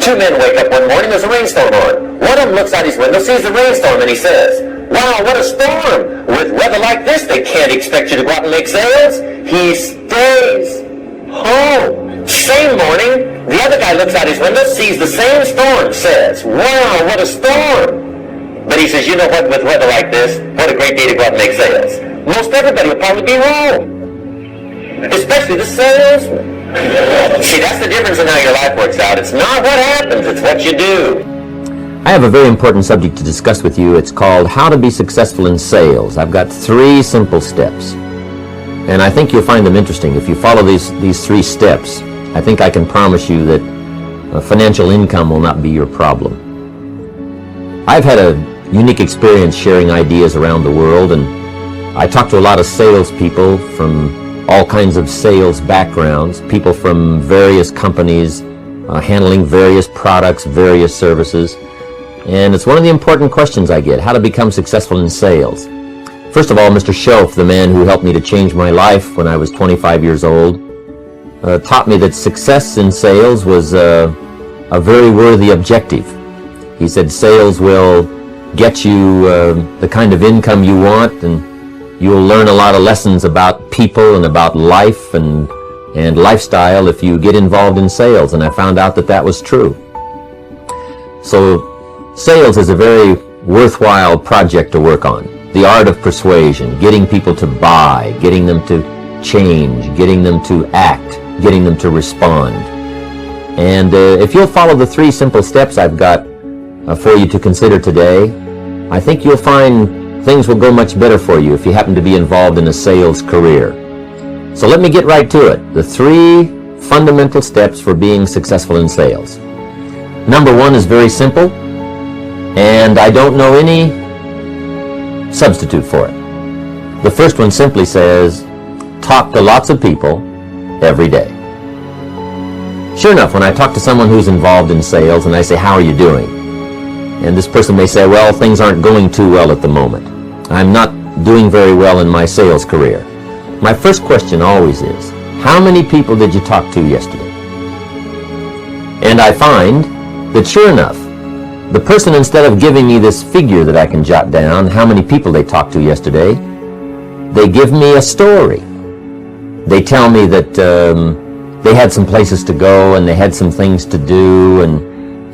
Two men wake up one morning, there's a rainstorm on. One of them looks out his window, sees the rainstorm, and he says, "Wow, what a storm! With weather like this, they can't expect you to go out and make sales." He stays home. Same morning, the other guy looks out his window, sees the same storm, says, "Wow, what a storm!" But he says, "You know what, with weather like this, what a great day to go out and make sales." Most everybody will probably be wrong, especially the salesman. See, that's the difference in how your life works out. It's not what happens, it's what you do. I have a very important subject to discuss with you. It's called How to Be Successful in Sales. I've got 3 simple steps, and I think you'll find them interesting. If you follow these 3 steps, I think I can promise you that financial income will not be your problem. I've had a unique experience sharing ideas around the world, and I talk to a lot of salespeople from all kinds of sales backgrounds, people from various companies handling various products, various services. And it's one of the important questions I get, how to become successful in sales. First of all, Mr. Shelf, the man who helped me to change my life when I was 25 years old, taught me that success in sales was a very worthy objective. He said sales will get you the kind of income you want, and you'll learn a lot of lessons about people and about life and lifestyle if you get involved in sales, and I found out that that was true. So sales is a very worthwhile project to work on. The art of persuasion, getting people to buy, getting them to change, getting them to act, getting them to respond. And if you'll follow the 3 simple steps I've got for you to consider today, I think you'll find things will go much better for you if you happen to be involved in a sales career. So let me get right to it. The 3 fundamental steps for being successful in sales. Number 1 is very simple, and I don't know any substitute for it. The first one simply says, talk to lots of people every day. Sure enough, when I talk to someone who's involved in sales and I say, "How are you doing?" And this person may say, "Well, things aren't going too well at the moment. I'm not doing very well in my sales career." My first question always is, how many people did you talk to yesterday? And I find that sure enough, the person, instead of giving me this figure that I can jot down, how many people they talked to yesterday, they give me a story. They tell me that they had some places to go and they had some things to do,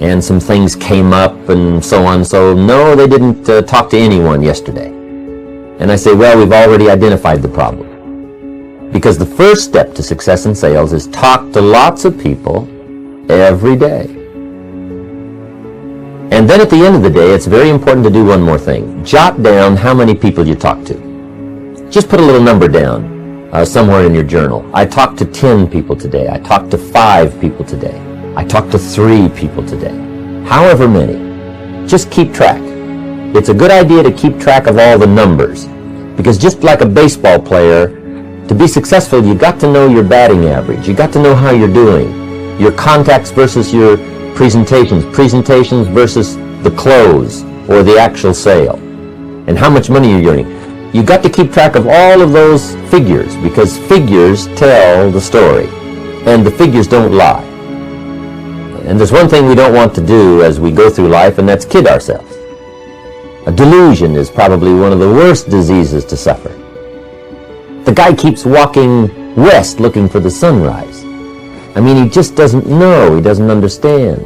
and some things came up and so on. So no, they didn't talk to anyone yesterday. And I say, well, we've already identified the problem. Because the first step to success in sales is talk to lots of people every day. And then at the end of the day, it's very important to do one more thing. Jot down how many people you talk to. Just put a little number down somewhere in your journal. I talked to 10 people today. I talked to 5 people today. I talked to 3 people today. However many. Just keep track. It's a good idea to keep track of all the numbers, because just like a baseball player, to be successful, you got to know your batting average. You got to know how you're doing. Your contacts versus your presentations versus the close or the actual sale, and how much money you're earning. You got to keep track of all of those figures, because figures tell the story, and the figures don't lie. And there's one thing we don't want to do as we go through life, and that's kid ourselves. A delusion is probably one of the worst diseases to suffer. The guy keeps walking west looking for the sunrise. I mean, he just doesn't know, he doesn't understand.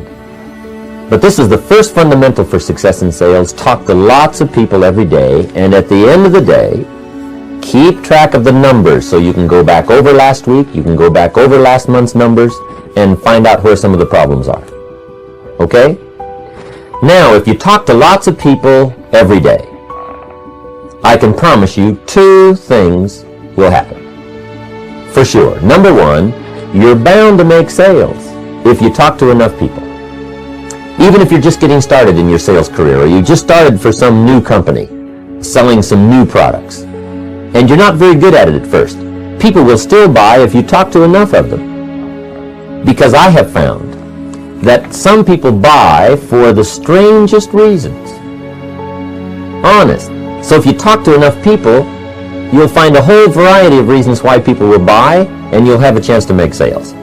But this is the first fundamental for success in sales. Talk to lots of people every day, and at the end of the day, keep track of the numbers so you can go back over last week, you can go back over last month's numbers, and find out where some of the problems are. Okay? Now, if you talk to lots of people every day, I can promise you 2 things will happen. For sure. Number 1, you're bound to make sales if you talk to enough people. Even if you're just getting started in your sales career, or you just started for some new company, selling some new products, and you're not very good at it at first, people will still buy if you talk to enough of them. Because I have found that some people buy for the strangest reasons. Honest. So if you talk to enough people, you'll find a whole variety of reasons why people will buy, and you'll have a chance to make sales.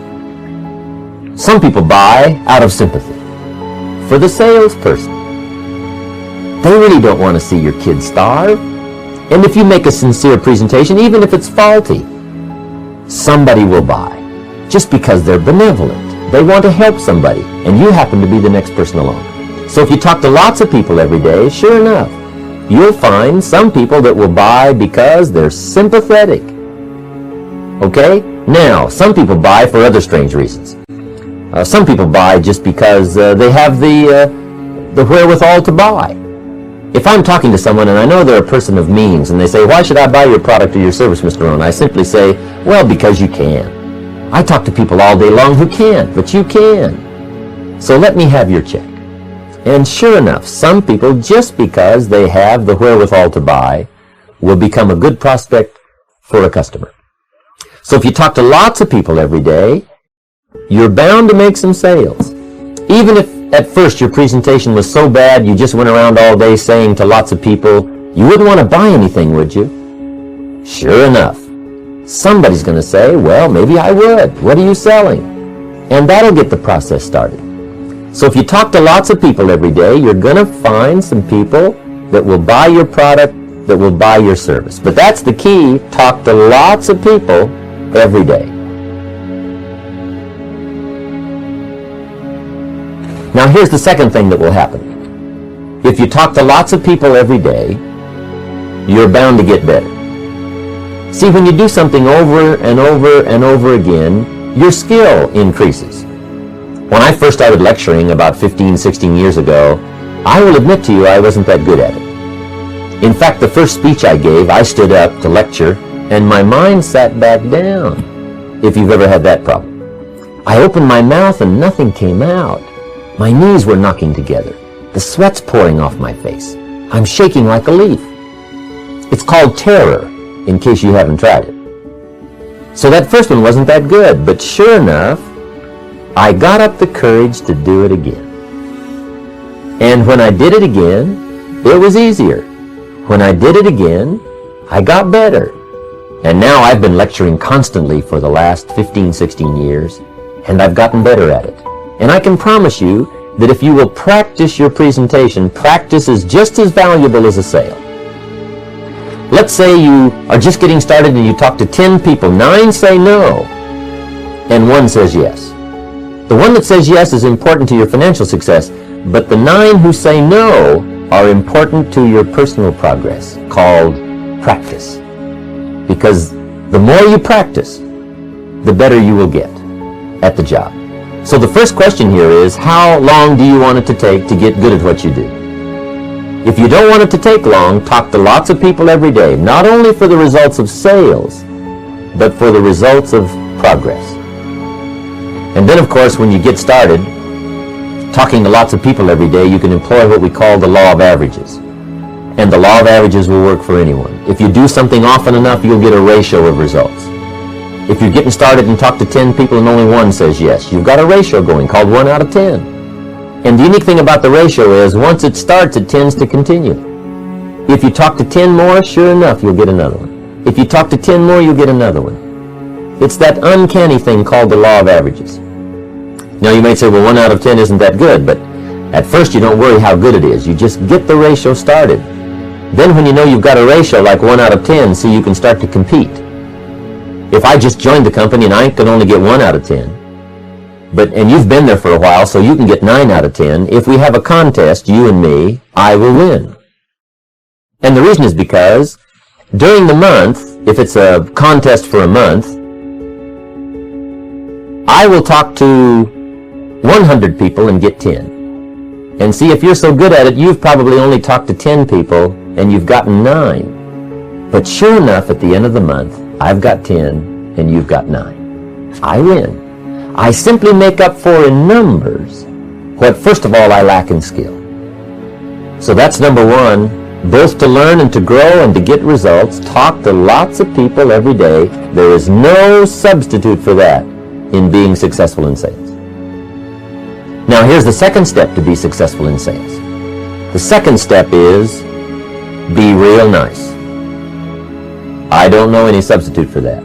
Some people buy out of sympathy. for the salesperson. They really don't want to see your kids starve. And if you make a sincere presentation, even if it's faulty, somebody will buy just because they're benevolent. They want to help somebody, and you happen to be the next person along. So if you talk to lots of people every day, sure enough, you'll find some people that will buy because they're sympathetic. Okay? Now, some people buy for other strange reasons. Some people buy just because they have the wherewithal to buy. If I'm talking to someone and I know they're a person of means and they say, why should I buy your product or your service, Mr. Rohn? I simply say, well, because you can. I talk to people all day long who can't, but you can. So let me have your check. And sure enough, some people, just because they have the wherewithal to buy, will become a good prospect for a customer. So if you talk to lots of people every day, you're bound to make some sales. Even if at first your presentation was so bad you just went around all day saying to lots of people, you wouldn't want to buy anything, would you? Sure enough, somebody's going to say, well, maybe I would. What are you selling? And that'll get the process started. So if you talk to lots of people every day, you're going to find some people that will buy your product, that will buy your service. But that's the key. Talk to lots of people every day. Now here's the second thing that will happen. If you talk to lots of people every day, you're bound to get better. See, when you do something over and over and over again, your skill increases. When I first started lecturing about 15, 16 years ago, I will admit to you I wasn't that good at it. In fact, the first speech I gave, I stood up to lecture, and my mind sat back down, if you've ever had that problem. I opened my mouth and nothing came out. My knees were knocking together. The sweat's pouring off my face. I'm shaking like a leaf. It's called terror, in case you haven't tried it. So that first one wasn't that good, but sure enough, I got up the courage to do it again. And when I did it again, it was easier. When I did it again, I got better. And now I've been lecturing constantly for the last 15, 16 years, and I've gotten better at it. And I can promise you that if you will practice your presentation, practice is just as valuable as a sale. Let's say you are just getting started and you talk to 10 people. 9 say no, and 1 says yes. The one that says yes is important to your financial success, but the 9 who say no are important to your personal progress, called practice. Because the more you practice, the better you will get at the job. So the first question here is, how long do you want it to take to get good at what you do? If you don't want it to take long, talk to lots of people every day, not only for the results of sales, but for the results of progress. And then, of course, when you get started, talking to lots of people every day, you can employ what we call the law of averages. And the law of averages will work for anyone. If you do something often enough, you'll get a ratio of results. If you're getting started and talk to 10 people and only 1 says yes, you've got a ratio going called 1 out of 10. And the unique thing about the ratio is, once it starts, it tends to continue. If you talk to 10 more, sure enough, you'll get another one. If you talk to 10 more, you'll get another one. It's that uncanny thing called the law of averages. Now you might say, well, 1 out of 10 isn't that good, but at first you don't worry how good it is. You just get the ratio started. Then when you know you've got a ratio like 1 out of 10, see, you can start to compete. If I just joined the company and I can only get 1 out of 10, and you've been there for a while, so you can get 9 out of 10, if we have a contest, you and me, I will win. And the reason is because during the month, if it's a contest for a month, I will talk to 100 people and get 10. And see, if you're so good at it, you've probably only talked to 10 people and you've gotten 9. But sure enough, at the end of the month, I've got 10 and you've got 9. I win. I simply make up for in numbers what, first of all, I lack in skill. So that's number 1, both to learn and to grow and to get results. Talk to lots of people every day. There is no substitute for that in being successful in sales. Now here's the second step to be successful in sales. The second step is be real nice. I don't know any substitute for that.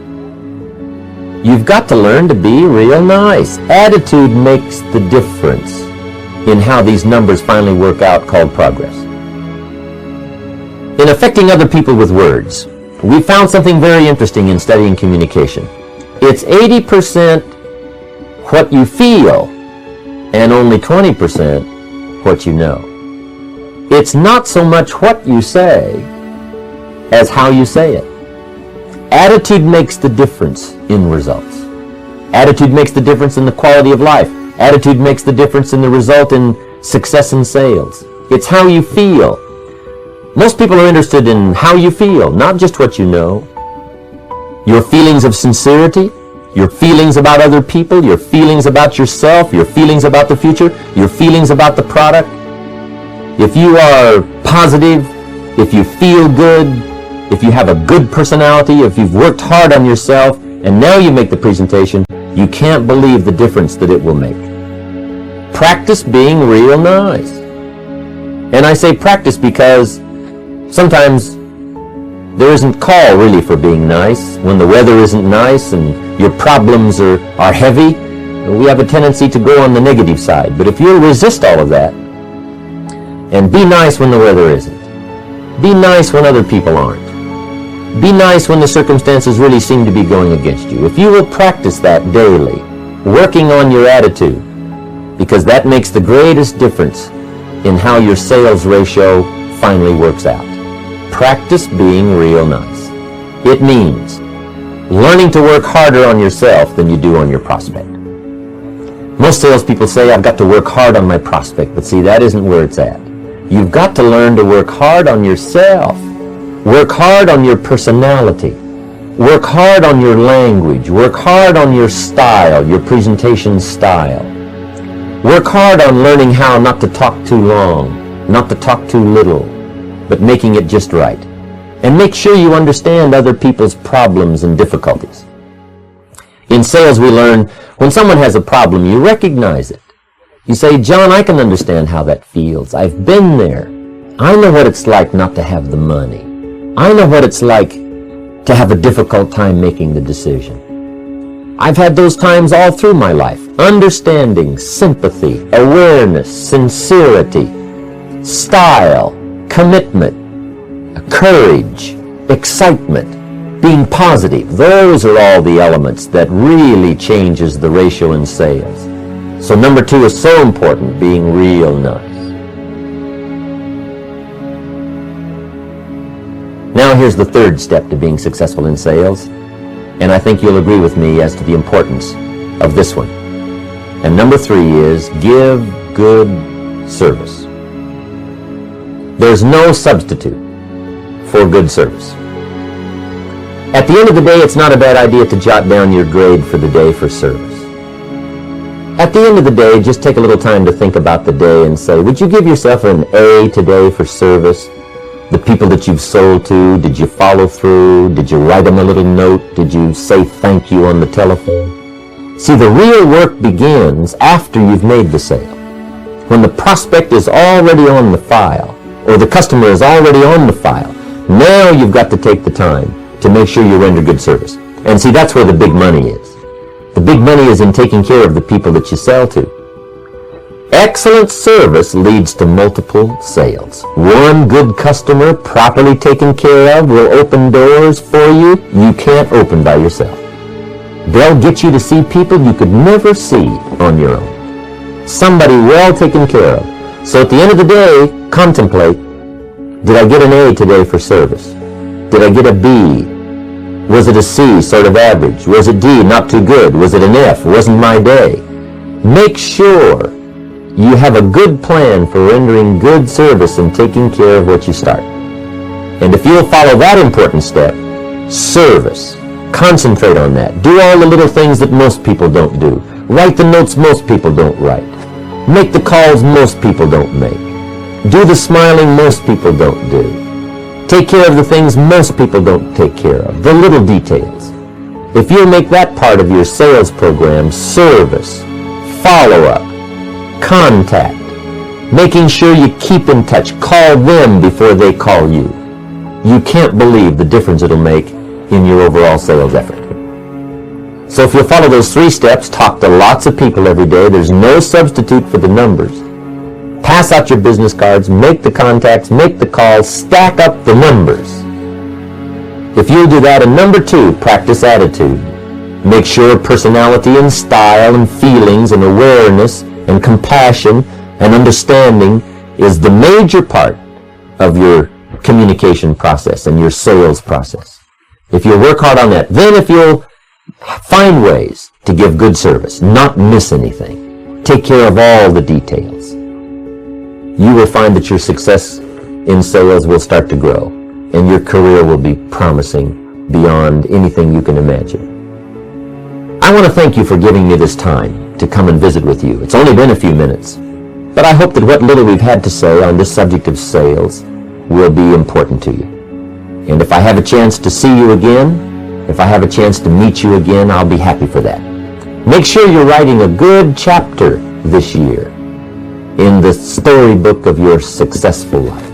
You've got to learn to be real nice. Attitude makes the difference. in how these numbers finally work out called progress. In affecting other people with words, we found something very interesting in studying communication. It's 80% what you feel and only 20% what you know. It's not so much what you say as how you say it. Attitude makes the difference in results. Attitude makes the difference in the quality of life. Attitude makes the difference in the result in success in sales. It's how you feel. Most people are interested in how you feel, not just what you know. Your feelings of sincerity, your feelings about other people, your feelings about yourself, your feelings about the future, your feelings about the product. If you are positive, if you feel good, if you have a good personality, if you've worked hard on yourself, and now you make the presentation, you can't believe the difference that it will make. Practice being real nice. And I say practice because sometimes there isn't call really for being nice. When the weather isn't nice and your problems are heavy, we have a tendency to go on the negative side. But if you'll resist all of that and be nice when the weather isn't, be nice when other people aren't, be nice when the circumstances really seem to be going against you. If you will practice that daily, working on your attitude, because that makes the greatest difference in how your sales ratio finally works out. Practice being real nice. It means learning to work harder on yourself than you do on your prospect. Most salespeople say, I've got to work hard on my prospect, but see, that isn't where it's at. You've got to learn to work hard on yourself. Work hard on your personality. Work hard on your language. Work hard on your style, your presentation style. Work hard on learning how not to talk too long, not to talk too little, but making it just right. And make sure you understand other people's problems and difficulties. In sales, we learn when someone has a problem, you recognize it. You say, John, I can understand how that feels. I've been there. I know what it's like not to have the money. I know what it's like to have a difficult time making the decision. I've had those times all through my life. Understanding, sympathy, awareness, sincerity, style, commitment, courage, excitement, being positive. Those are all the elements that really changes the ratio in sales. So number 2 is so important, being real nice. Now here's the third step to being successful in sales, and I think you'll agree with me as to the importance of this one. And number 3 is give good service. There's no substitute for good service. At the end of the day, it's not a bad idea to jot down your grade for the day for service. At the end of the day, just take a little time to think about the day and say, would you give yourself an A today for service? The people that you've sold to, did you follow through? Did you write them a little note? Did you say thank you on the telephone? See, the real work begins after you've made the sale. When the prospect is already on the file, or the customer is already on the file, now you've got to take the time to make sure you render good service. And see, that's where the big money is. The big money is in taking care of the people that you sell to. Excellent service leads to multiple sales. One good customer properly taken care of will open doors for you can't open by yourself. They'll get you to see people you could never see on your own. Somebody well taken care of. So at the end of the day, contemplate, did I get an A today for service? Did I get a B? Was it a C, sort of average? Was it D, not too good? Was it an F? Wasn't my day? Make sure you have a good plan for rendering good service and taking care of what you start. And if you'll follow that important step, service, concentrate on that. Do all the little things that most people don't do. Write the notes most people don't write. Make the calls most people don't make. Do the smiling most people don't do. Take care of the things most people don't take care of, the little details. If you'll make that part of your sales program, service, follow-up, contact, making sure you keep in touch, call them before they call you, you can't believe the difference it'll make in your overall sales effort. So if you'll follow those 3 steps, talk to lots of people every day, there's no substitute for the numbers, Pass out your business cards, make the contacts, make the calls, stack up the numbers. If you'll do that, and number 2, practice attitude. Make sure personality and style and feelings and awareness and compassion and understanding is the major part of your communication process and your sales process. If you'll work hard on that, then if you'll find ways to give good service, not miss anything, take care of all the details, you will find that your success in sales will start to grow and your career will be promising beyond anything you can imagine. I want to thank you for giving me this time to come and visit with you. It's only been a few minutes, but I hope that what little we've had to say on this subject of sales will be important to you. And if I have a chance to see you again, if I have a chance to meet you again, I'll be happy for that. Make sure you're writing a good chapter this year in the storybook of your successful life.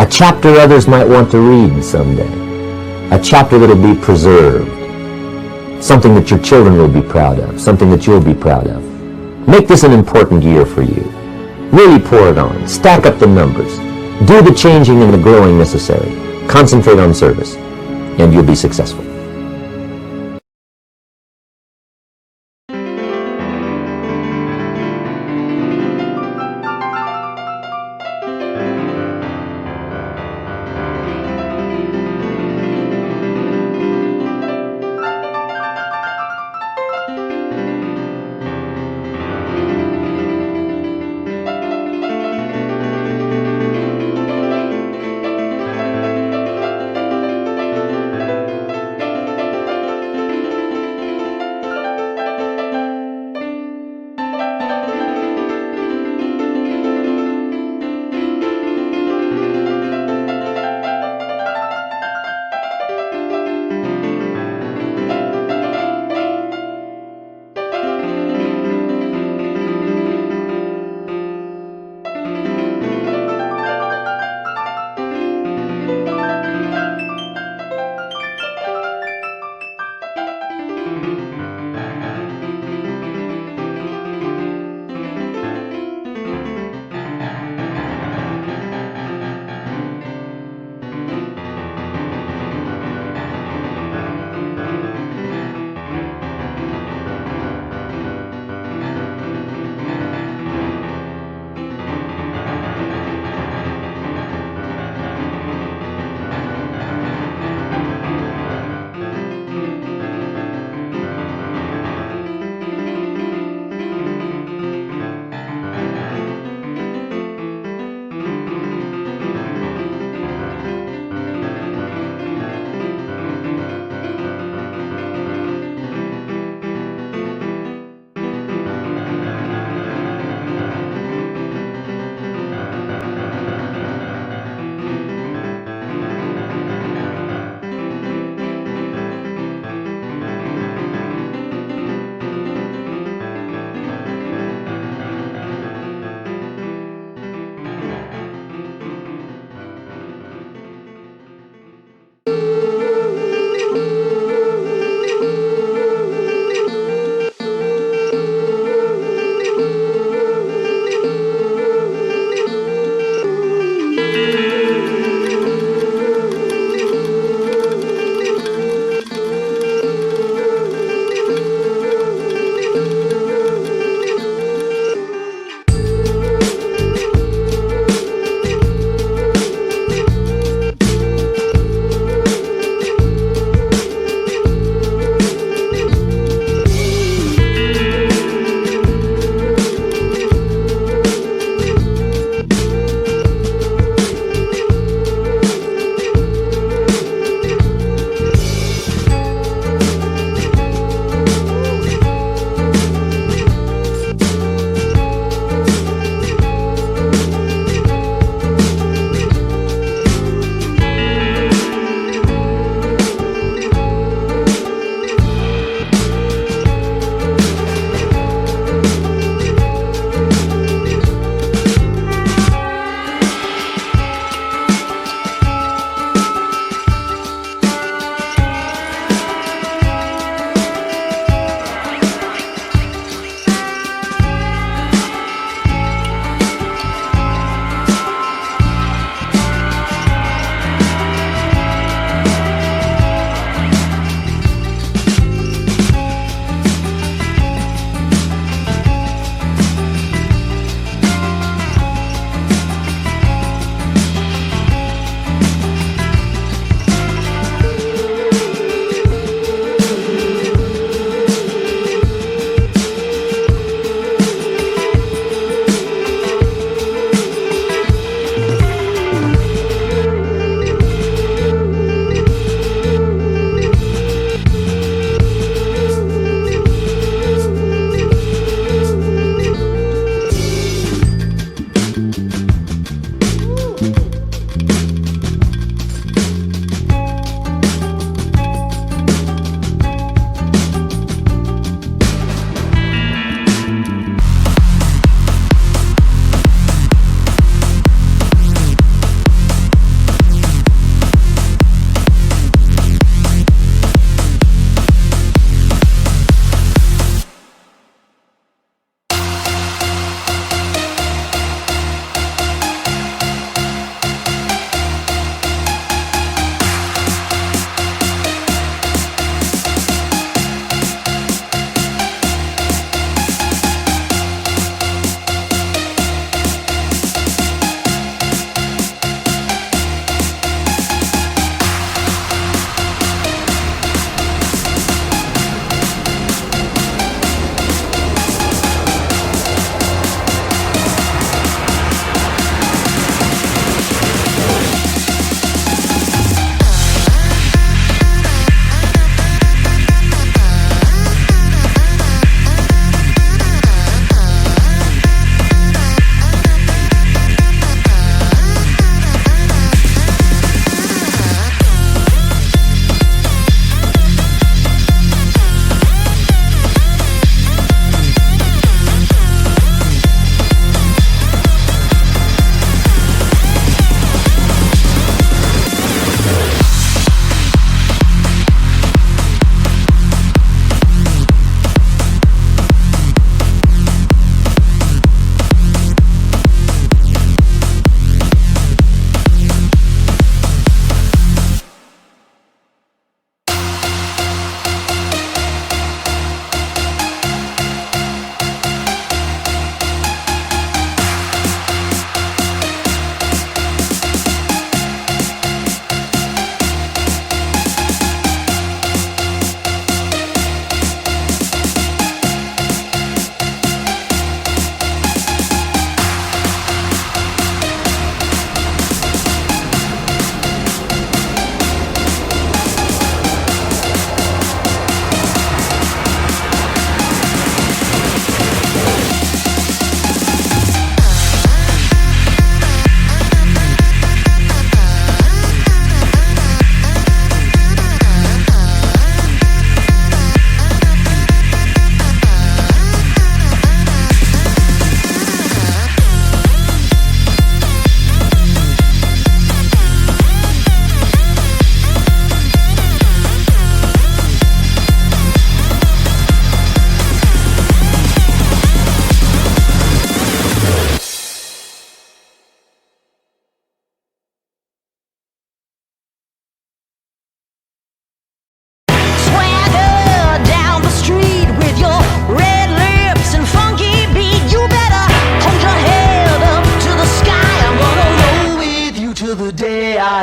A chapter others might want to read someday. A chapter that'll be preserved. Something that your children will be proud of. Something that you'll be proud of. Make this an important year for you. Really pour it on. Stack up the numbers. Do the changing and the growing necessary. Concentrate on service, and you'll be successful.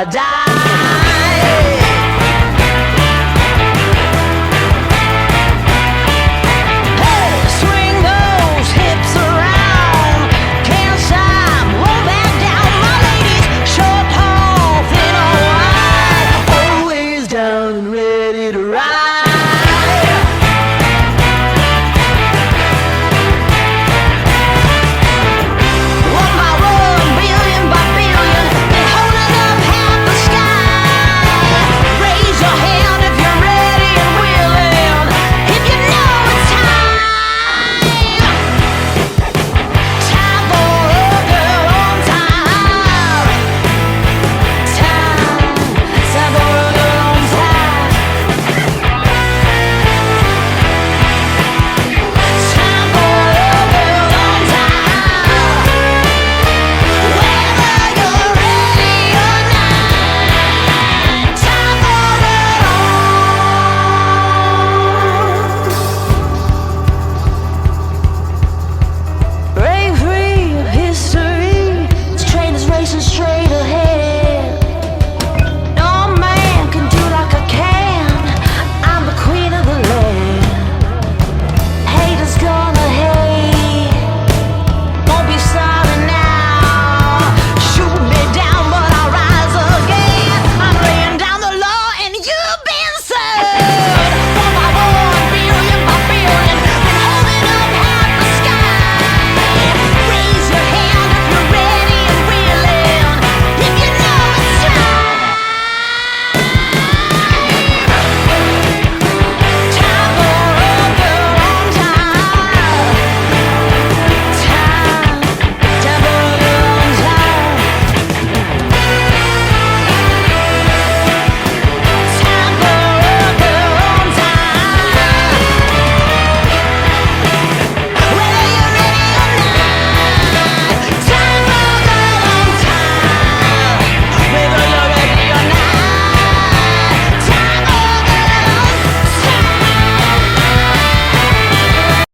die.